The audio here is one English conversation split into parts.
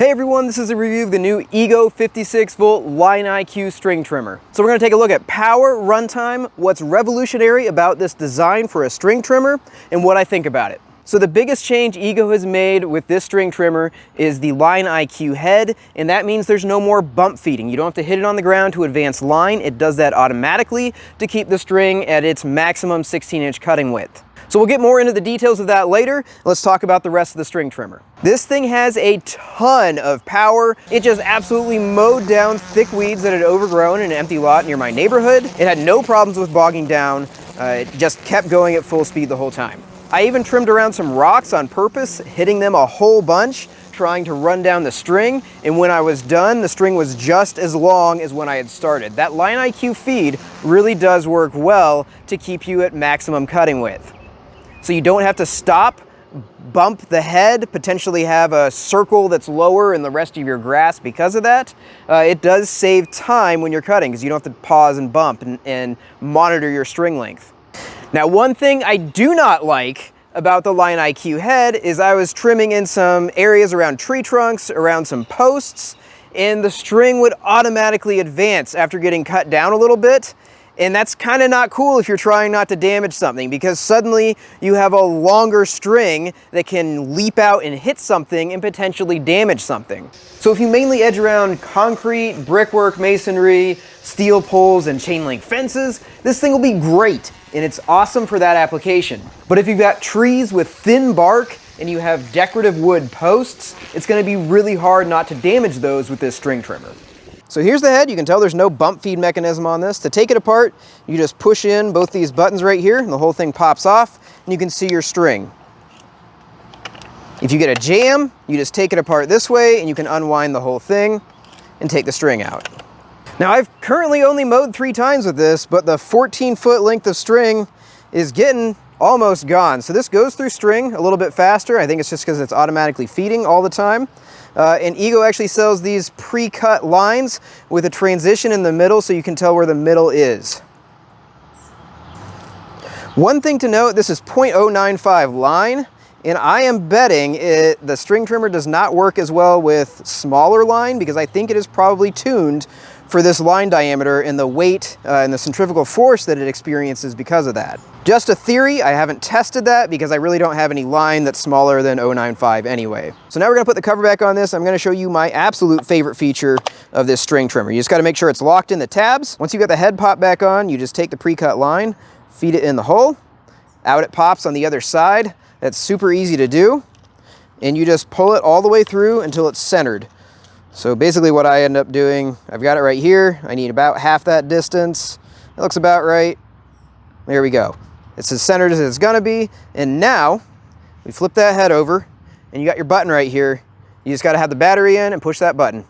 Hey everyone, this is a review of the new Ego 56-volt Line IQ string trimmer. So we're going to take a look at power, runtime, what's revolutionary about this design for a string trimmer, and what I think about it. So the biggest change Ego has made with this string trimmer is the Line IQ head, and that means there's no more bump feeding. You don't have to hit it on the ground to advance line. It does that automatically to keep the string at its maximum 16-inch cutting width. So we'll get more into the details of that later. Let's talk about the rest of the string trimmer. This thing has a ton of power. It just absolutely mowed down thick weeds that had overgrown in an empty lot near my neighborhood. It had no problems with bogging down. It just kept going at full speed the whole time. I even trimmed around some rocks on purpose, hitting them a whole bunch, trying to run down the string, and when I was done, the string was just as long as when I had started. That Line IQ feed really does work well to keep you at maximum cutting width. So you don't have to stop, bump the head, potentially have a circle that's lower in the rest of your grass because of that. It does save time when you're cutting because you don't have to pause and bump and monitor your string length. Now, one thing I do not like about the Line IQ head is I was trimming in some areas around tree trunks, around some posts, and the string would automatically advance after getting cut down a little bit. And that's kind of not cool if you're trying not to damage something, because suddenly you have a longer string that can leap out and hit something and potentially damage something. So if you mainly edge around concrete, brickwork, masonry, steel poles, and chain link fences, this thing will be great, and it's awesome for that application. But if you've got trees with thin bark and you have decorative wood posts, it's going to be really hard not to damage those with this string trimmer. So here's the head. You can tell there's no bump feed mechanism on this. To take it apart, you just push in both these buttons right here and the whole thing pops off and you can see your string. If you get a jam, you just take it apart this way and you can unwind the whole thing and take the string out. Now, I've currently only mowed 3 times with this, but the 14-foot length of string is getting almost gone. So this goes through string a little bit faster. I think it's just because it's automatically feeding all the time. And Ego actually sells these pre-cut lines with a transition in the middle so you can tell where the middle is. One thing to note, this is 0.095 line, and I am betting the string trimmer does not work as well with smaller line because I think it is probably tuned for this line diameter and the weight and the centrifugal force that it experiences because of that. Just a theory, I haven't tested that because I really don't have any line that's smaller than 0.95 anyway. So now we're gonna put the cover back on this. I'm gonna show you my absolute favorite feature of this string trimmer. You just gotta make sure it's locked in the tabs. Once you got the head pop back on, you just take the pre-cut line, feed it in the hole, out it pops on the other side. That's super easy to do. And you just pull it all the way through until it's centered. So basically what I end up doing, I've got it right here. I need about half that distance. It looks about right. There we go. It's as centered as it's gonna be. And now we flip that head over and you got your button right here. You just gotta have the battery in and push that button.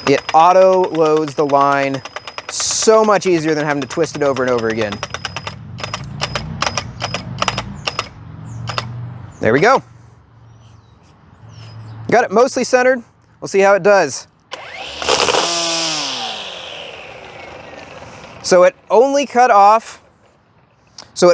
It auto loads the line. So much easier than having to twist it over and over again. There we go. Got it mostly centered. We'll see how it does. So it only cut off some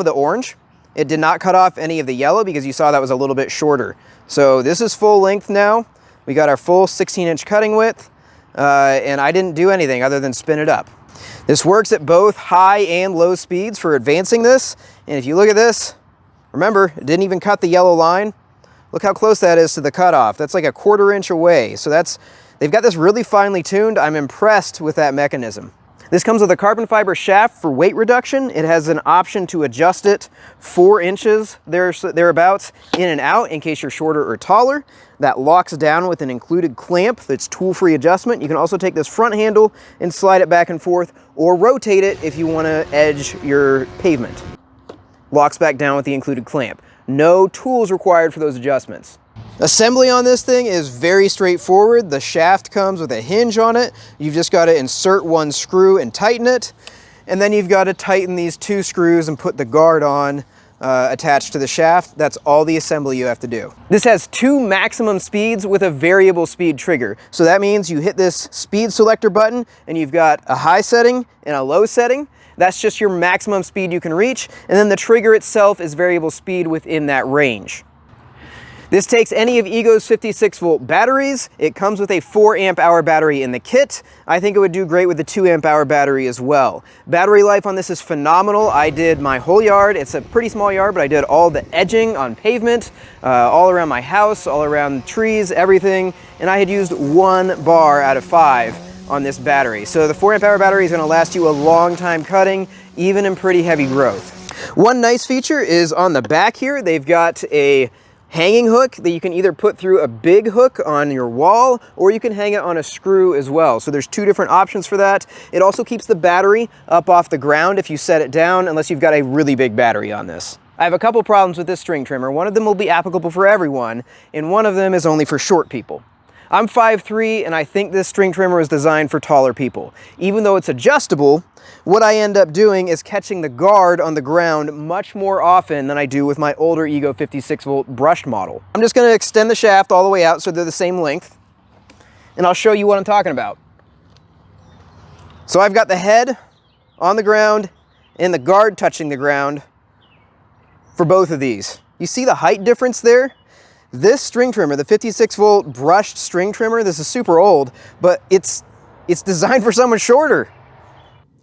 of the orange. It did not cut off any of the yellow because you saw that was a little bit shorter. So this is full length now. We got our full 16-inch cutting width, and I didn't do anything other than spin it up. This works at both high and low speeds for advancing this. And if you look at this, remember, it didn't even cut the yellow line. Look how close that is to the cutoff. That's like a 1/4 inch away. So they've got this really finely tuned. I'm impressed with that mechanism. This comes with a carbon fiber shaft for weight reduction. It has an option to adjust it 4 inches thereabouts in and out in case you're shorter or taller. That locks down with an included clamp that's tool-free adjustment. You can also take this front handle and slide it back and forth or rotate it if you want to edge your pavement. Locks back down with the included clamp. No tools required for those adjustments. Assembly on this thing is very straightforward. The shaft comes with a hinge on it. You've just got to insert one screw and tighten it. And then you've got to tighten these 2 screws and put the guard on attached to the shaft. That's all the assembly you have to do. This has 2 maximum speeds with a variable speed trigger. So that means you hit this speed selector button and you've got a high setting and a low setting. That's just your maximum speed you can reach, and then the trigger itself is variable speed within that range. This takes any of Ego's 56-volt batteries. It comes with a 4 amp hour battery in the kit. I think it would do great with the 2 amp hour battery as well. Battery life on this is phenomenal. I did my whole yard. It's a pretty small yard, but I did all the edging on pavement, all around my house, all around trees, everything. And I had used 1 bar out of 5 on this battery. So the 4 amp hour battery is going to last you a long time cutting, even in pretty heavy growth. One nice feature is on the back here, they've got a hanging hook that you can either put through a big hook on your wall, or you can hang it on a screw as well. So there's 2 different options for that. It also keeps the battery up off the ground if you set it down, unless you've got a really big battery on this. I have a couple problems with this string trimmer. One of them will be applicable for everyone, and one of them is only for short people. I'm 5'3", and I think this string trimmer is designed for taller people. Even though it's adjustable, what I end up doing is catching the guard on the ground much more often than I do with my older Ego 56-volt brushed model. I'm just going to extend the shaft all the way out so they're the same length, and I'll show you what I'm talking about. So I've got the head on the ground and the guard touching the ground for both of these. You see the height difference there? This string trimmer, the 56-volt brushed string trimmer, this is super old, but it's designed for someone shorter.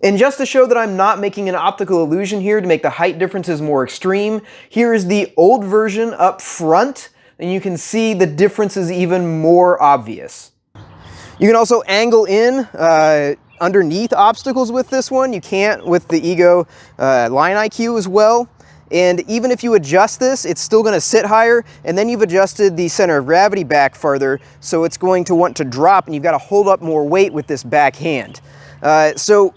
And just to show that I'm not making an optical illusion here to make the height differences more extreme, here is the old version up front, and you can see the difference is even more obvious. You can also angle in underneath obstacles with this one. You can't with the Ego Line IQ as well. And even if you adjust this, it's still going to sit higher, and then you've adjusted the center of gravity back farther, so it's going to want to drop, and you've got to hold up more weight with this back hand. So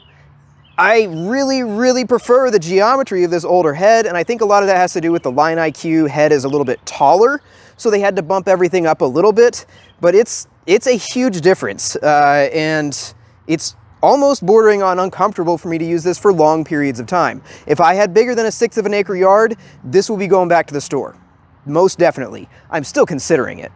I really prefer the geometry of this older head, and I think a lot of that has to do with the Line IQ head is a little bit taller, so they had to bump everything up a little bit, but it's a huge difference, and it's almost bordering on uncomfortable for me to use this for long periods of time. If I had bigger than a 1/6 of an acre yard, this will be going back to the store. Most definitely. I'm still considering it.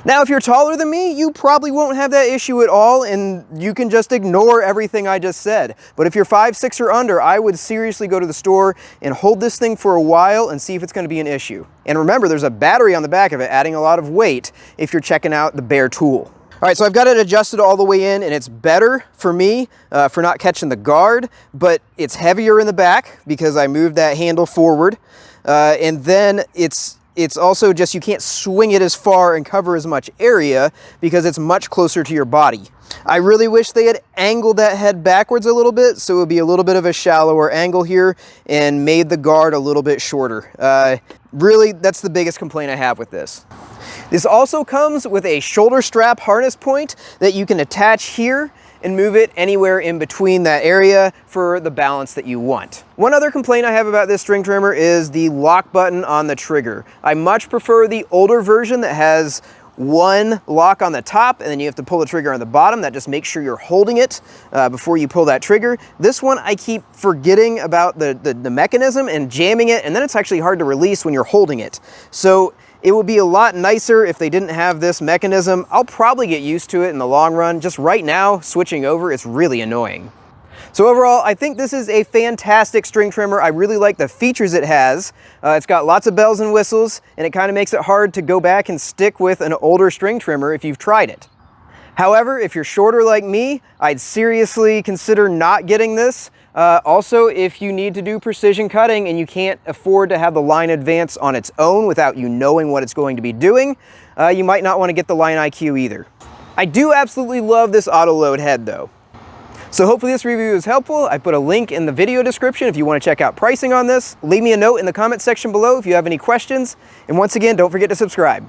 Now, if you're taller than me, you probably won't have that issue at all, and you can just ignore everything I just said. But if you're 5'6" or under, I would seriously go to the store and hold this thing for a while and see if it's going to be an issue. And remember, there's a battery on the back of it, adding a lot of weight if you're checking out the bare tool. All right, so I've got it adjusted all the way in, and it's better for me for not catching the guard, but it's heavier in the back because I moved that handle forward. And then it's also just, you can't swing it as far and cover as much area because it's much closer to your body. I really wish they had angled that head backwards a little bit, so it would be a little bit of a shallower angle here and made the guard a little bit shorter. Really, that's the biggest complaint I have with this. This also comes with a shoulder strap harness point that you can attach here and move it anywhere in between that area for the balance that you want. One other complaint I have about this string trimmer is the lock button on the trigger. I much prefer the older version that has one lock on the top and then you have to pull the trigger on the bottom. That just makes sure you're holding it before you pull that trigger. This one, I keep forgetting about the mechanism and jamming it, and then it's actually hard to release when you're holding it. So it would be a lot nicer if they didn't have this mechanism. I'll probably get used to it in the long run. Just right now, switching over, it's really annoying. So overall, I think this is a fantastic string trimmer. I really like the features it has. It's got lots of bells and whistles, and it kind of makes it hard to go back and stick with an older string trimmer if you've tried it. However, if you're shorter like me, I'd seriously consider not getting this. Also, if you need to do precision cutting and you can't afford to have the Line Advance on its own without you knowing what it's going to be doing, you might not want to get the Line IQ either. I do absolutely love this auto load head though. So hopefully this review is helpful. I put a link in the video description if you want to check out pricing on this. Leave me a note in the comment section below if you have any questions. And once again, don't forget to subscribe.